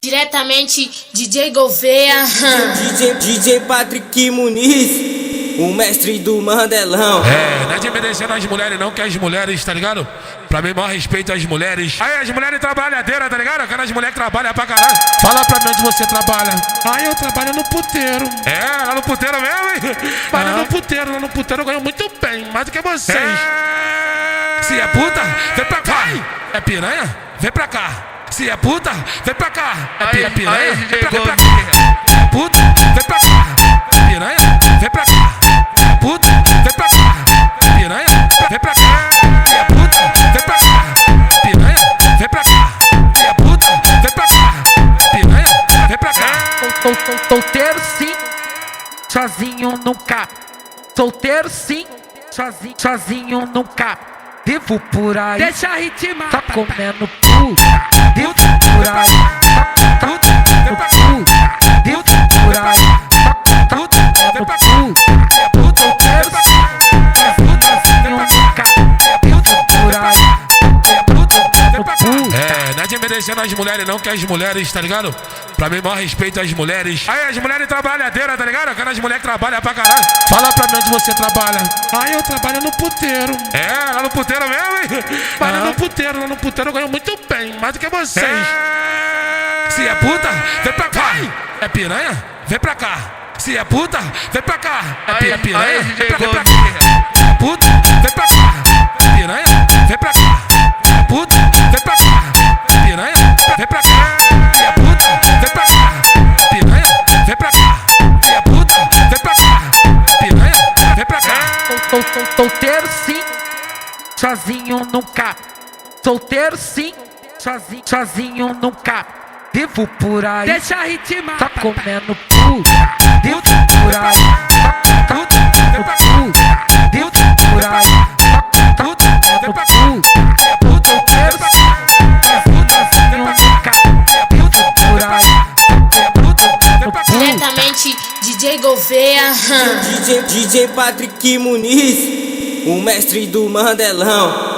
Diretamente DJ Gouveia. DJ Patrick Muniz, o mestre do Mandelão. Não é de merecendo as mulheres não, que as mulheres, tá ligado? Pra mim, maior respeito às mulheres. Aí, as mulheres trabalhadeiras, tá ligado? Aquelas mulheres que trabalham pra caralho. Fala pra mim onde você trabalha. Eu trabalho no puteiro. Lá no puteiro mesmo, hein? Lá no puteiro eu ganho muito bem, mais do que vocês. Se é puta, vem pra cá. É piranha? Vem pra cá. Se é puta, vem pra cá. É piranha? Vem pra cá. É puta, vem pra cá. É piranha? Vem pra cá. É puta, vem pra cá. É piranha? Vem pra cá. É puta, vem pra cá. É piranha? Vem pra cá. É puta, vem pra cá. É piranha? Vem pra cá. Solteiro sim, sozinho nunca. Solteiro sim, sozinho nunca. Vivo por aí, deixa ritmar, tá comendo puta. Vivo por aí, tá comendo puta. Vivo por aí, tá comendo puta. Solteiro sim, sozinho nunca. Vivo por aí, tá comendo puta. Não é de merecendo as mulheres não, que as mulheres, tá ligado? Pra mim, maior respeito às mulheres. Aí, as mulheres trabalhadeiras, tá ligado? Aquelas mulheres que trabalham pra caralho. Fala pra mim onde você trabalha. Eu trabalho no puteiro. Lá no puteiro mesmo, hein? Lá no puteiro eu ganho muito bem, mais do que vocês. Se é puta, vem pra cá. É piranha? Vem pra cá. Se é puta, vem pra cá. É piranha? Vem pra cá. É puta, vem pra cá. É piranha? Vem pra cá. É puta, vem pra cá. É piranha? Vem pra cá. É puta, vem pra cá. É piranha? Vem pra cá. É puta, vem pra cá. É piranha? Vem pra cá. Solteiro sim, sozinho nunca. Solteiro sim, sozinho nunca. Vivo por aí, deixa ritmar, tá comendo puta. Vivo por aí, tá comendo puta. Vivo por aí, tá comendo puta. Solteiro sim, sozinho nunca. Vivo por aí, tá comendo puta. Diretamente DJ Gouveia. DJ Patrick Muniz, o mestre do Mandelão.